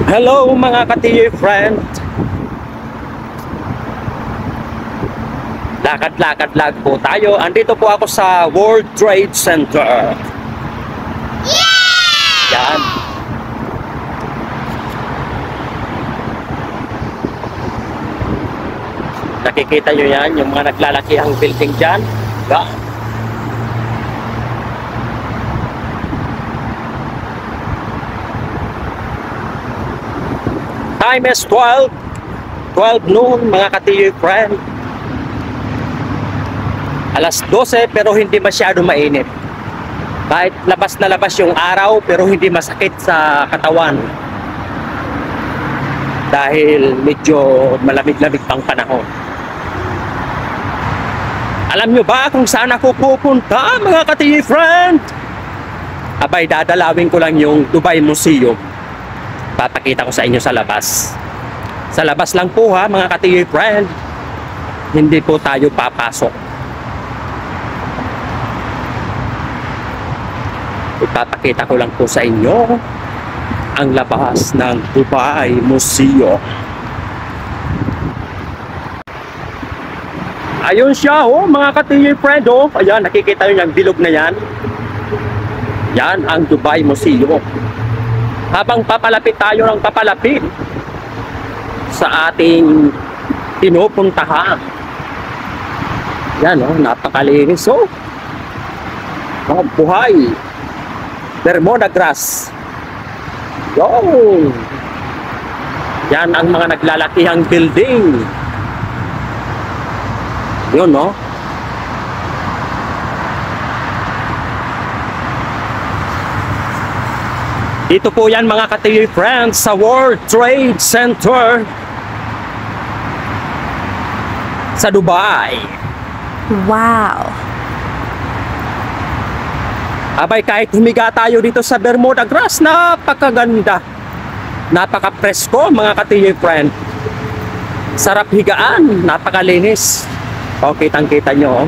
Hello mga ka-TJ friend. Lakad-lakad lang po tayo. Andito po ako sa World Trade Center. Yan. Nakikita nyo yan, yung mga naglalakihang building dyan. Yan. Time is 12 noon mga ka-TJ friend. Alas 12 pero hindi masyado mainit. Kahit labas na labas yung araw pero hindi masakit sa katawan. Dahil medyo malamig-lamig pang panahon. Alam nyo ba kung saan ako pupunta mga ka-TJ friend? Abay, dadalawin ko lang yung Dubai Museum. Papakita ko sa inyo sa labas. Sa labas lang po ha mga ka-TJ friend. Hindi po tayo papasok. Ipapakita ko lang po sa inyo ang labas ng Dubai Museum. Ayun siya oh mga ka-TJ friend oh. Ayan, nakikita nyo yung bilog na yan. Yan ang Dubai Museum. Habang papalapit tayo ng papalapit sa ating pinupuntahan. Yan oh, napakalinis oh. Mga buhay. Bermuda grass. Yo! Yan ang mga naglalakihang building. Yun no. Dito po yan mga ka-TJ friends sa World Trade Center sa Dubai. Wow! Abay, kahit humiga tayo dito sa Bermuda grass, napakaganda. Napaka-presko mga ka-TJ friend. Sarap higaan, napakalinis. O, kitang-kita nyo. Oh.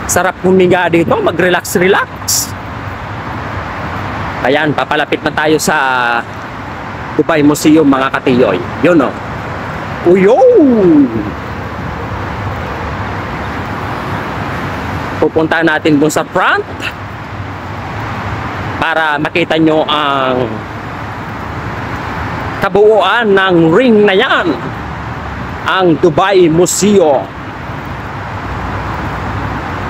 Sarap humiga dito, mag-relax-relax. Ayan, papalapit na tayo sa Dubai Museum mga ka-TJ. Yun o. Uyo! Pupunta natin dun sa front para makita nyo ang kabuuan ng ring na yan. Ang Dubai Museum.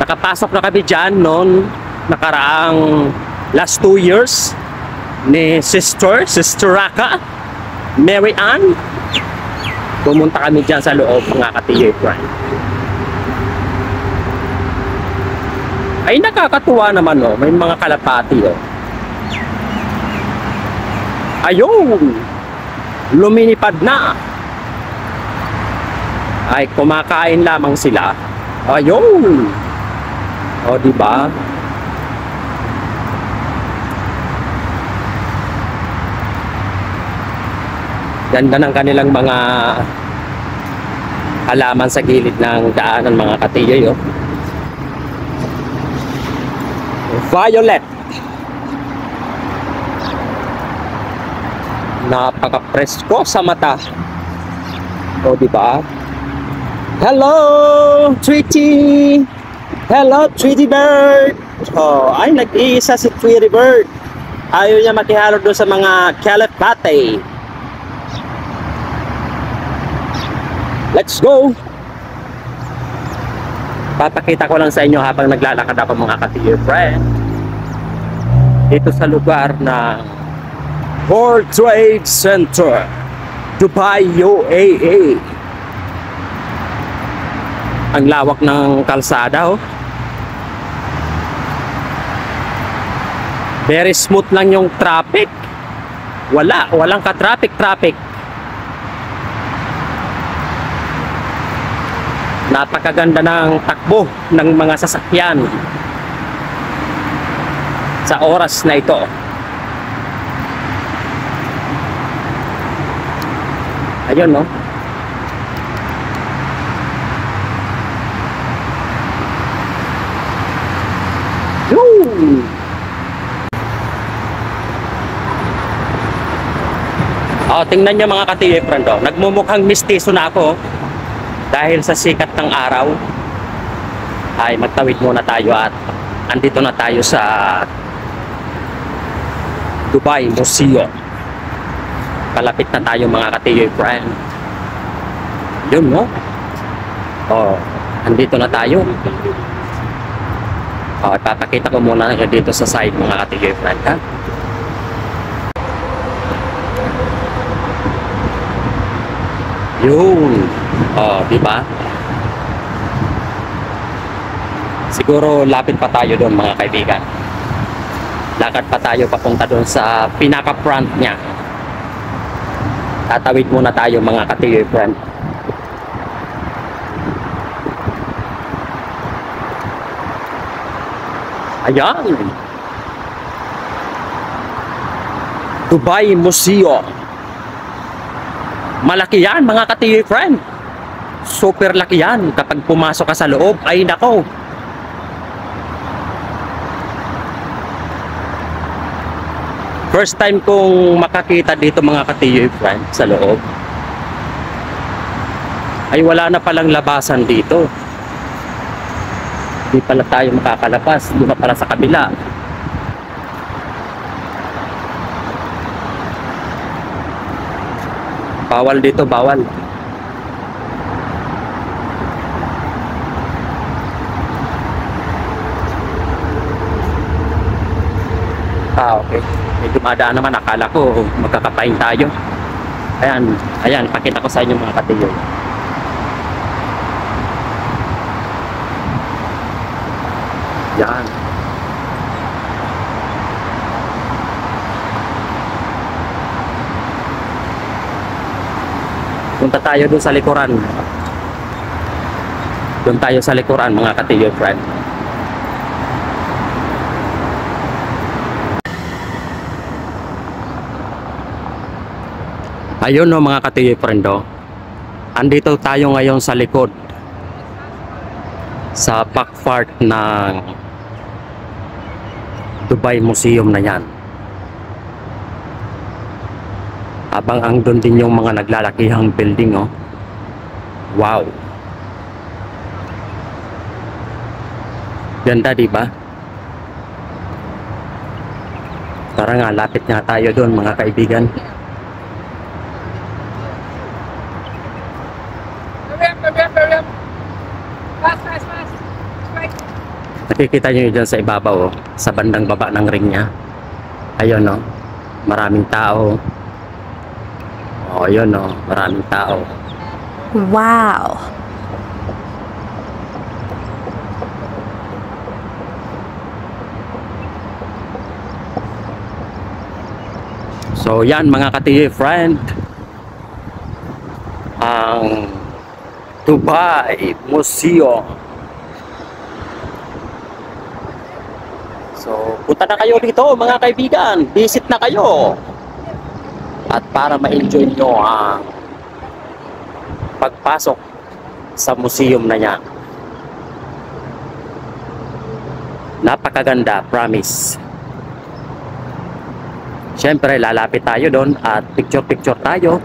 Nakapasok na kami dyan noon nakaraang last 2 years ni Sister Raka, Mary Ann. Pumunta kami dyan sa loob mga ka-TJ friend. Ay nakakatuwa naman oh, may mga kalapati oh. Ayun, lumilipad na. Ay kumakain lamang sila. Ayun. O di ba? Ganda ng kanilang mga halaman sa gilid ng daanan mga ka-TJ oh. Violet. Napaka-presko sa mata. O di ba? Hello, Tweety. Hello, Tweety Bird. Oh, ay nag-iisa si Tweety Bird. Ayaw niya makihalo doon sa mga kalapate. Let's go. Papakita ko lang sa inyo habang naglalakad ako mga ka-TJ friend. Dito sa lugar ng World Trade Center, Dubai, UAE. Ang lawak ng kalsada oh. Very smooth lang yung traffic. Walang ka-traffic. Napakaganda ng takbo ng mga sasakyan sa oras na ito. Ayun no. Oh, tingnan nyo mga ka-TJ friend, oh. Nagmumukhang mistiso na ako dahil sa sikat ng araw. Ay, magtawid muna tayo at andito na tayo sa Dubai Museum. Palapit na tayo mga ka-TJ friend. Yun, no? Oh, andito na tayo. Oh, ipapakita ko muna dito sa side mga ka-TJ friend, ha? Yun. Oh, di ba? Siguro lapit pa tayo doon mga kaibigan. Lakad pa tayo papunta doon sa pinaka-front niya. Tatawid muna tayo mga ka-TJ friend. Ayan. Dubai Museum. Malaki yan mga ka-TJ friend. Super laki yan. Kapag pumasok ka sa loob, ay nako. First time kong makakita dito mga ka-TJ friend sa loob. Ay wala na palang labasan dito. Di pala tayo makakalabas. Di na pala sa kabila. Bawal dito, bawal. Okay. May dumadaan naman. Akala ko magkakapain tayo. Ayan, ayan. Pakita ko sa inyo mga ka-TJ. Yan. Punta tayo doon sa likuran. Doon tayo sa likuran mga ka-TJ friend. Ayun no mga ka-TJ friend, oh. Andito tayo ngayon sa likod. Sa back part ng Dubai Museum na yan. Habang ang doon din yung mga naglalakihang building, oh. Wow. Ganda, di ba? Tara nga, lapit nga tayo doon, mga kaibigan. Nakikita nyo dyan sa ibabaw, oh, sa bandang baba ng ring niya. Ayun, oh. Maraming tao. Oh, yun oh, maraming tao. Wow. So yan mga ka-TJ friend, ang Dubai Museum. So punta na kayo dito mga kaibigan, visit na kayo. At para ma-enjoy nyo ang pagpasok sa museum na yan. Napakaganda, promise. Siyempre, lalapit tayo doon at picture-picture tayo.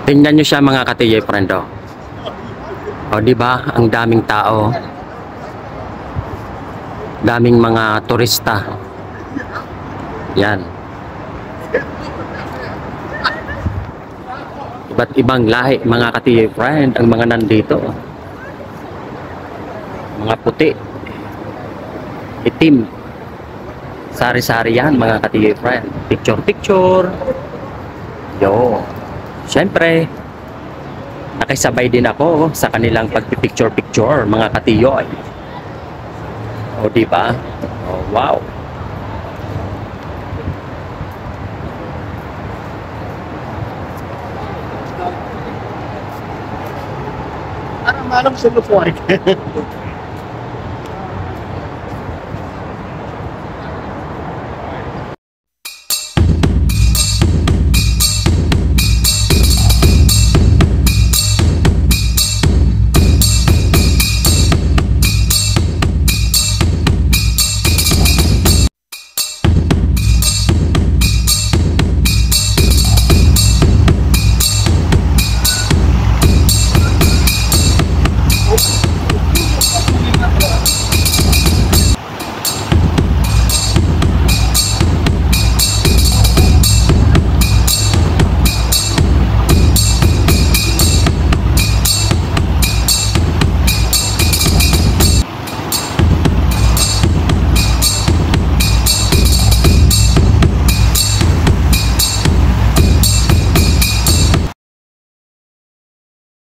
Tingnan nyo siya mga ka-TJ friend, oh. O, diba? Ang daming tao. Daming mga turista. Yan. Iba't ibang lahi mga ka-TJ friend ang mga nandito. Mga puti, itim, sari-sari yan mga ka-TJ friend. Picture-picture. Yo. Siyempre, nakisabay din ako sa kanilang pagpipicture-picture mga ka-TJ. O diba? Oh, wow. Parang malam sa lupuan.